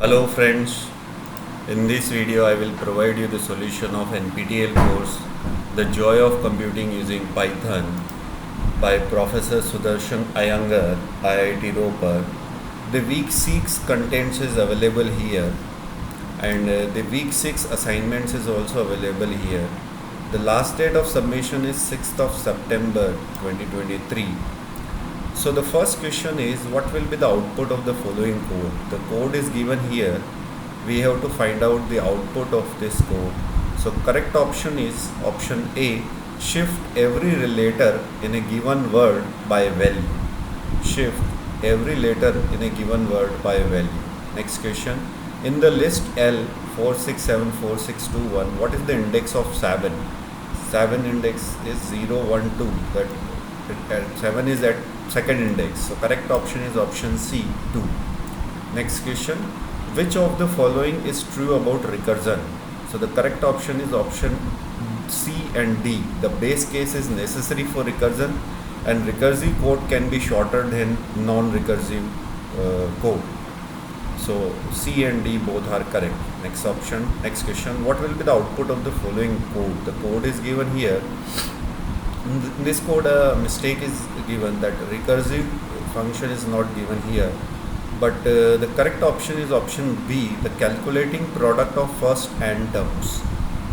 Hello friends, in this video I will provide you the solution of NPTEL course The Joy of Computing Using Python by Professor Sudarshan Iyengar, IIT Ropar. The week 6 contents is available here and the week 6 assignments is also available here. The last date of submission is 6th of September 2023. So the first question is, what will be the output of the following code? The code is given here. We have to find out the output of this code. So correct option is option A, shift every letter in a given word by value. Shift every letter in a given word by value. Next question, in the list L 467461, what is the index of 7? 7 index is 0, 1, 2. That 7 is at second index. So correct option is option C, 2. Next question, which of the following is true about recursion? So the correct option is option C and D. The base case is necessary for recursion and recursive code can be shorter than non-recursive code. So C and D both are correct. Next question, what will be the output of the following code? The code is given here. In this code a mistake is given, that recursive function is not given here, but the correct option is option B, the calculating product of first and terms.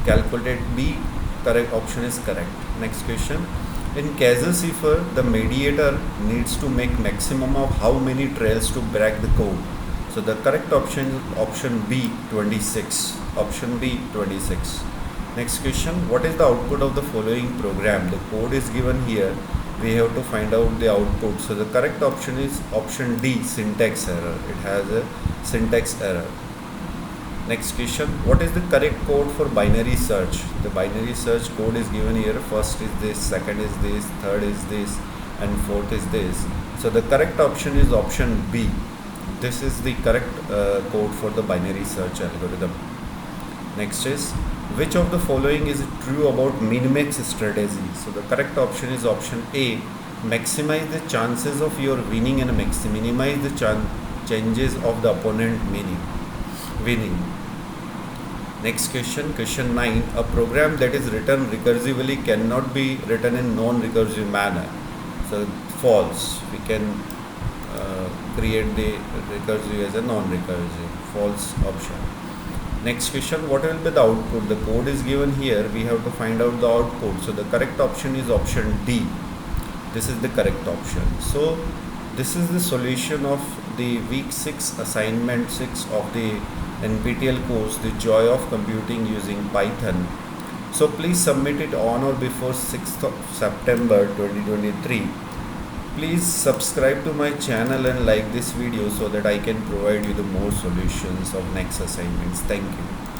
Calculate B, correct option is correct. Next question, in causal cipher the mediator needs to make maximum of how many trails to break the code? So the correct option is option B, 26. Option B, 26. Next question, what is the output of the following program? The code is given here. We have to find out the output. So the correct option is option D, syntax error. It has a syntax error. Next question, what is the correct code for binary search? The binary search code is given here. First is this, second is this, third is this, and fourth is this. So the correct option is option B. This is the correct code for the binary search algorithm. Next is, which of the following is true about min-max strategy? So the correct option is option A, maximize the chances of your winning and minimize the chances of the opponent winning. Next question 9, a program that is written recursively cannot be written in non-recursive manner. So false, we can create the recursive as a non-recursive. False option. Next question, what will be the output? The code is given here. We have to find out the output. So the correct option is option D. This is the correct option. So this is the solution of the week 6 assignment 6 of the NPTEL course, The Joy of Computing Using Python. So please submit it on or before 6th of September 2023. Please subscribe to my channel and like this video so that I can provide you the more solutions of next assignments. Thank you.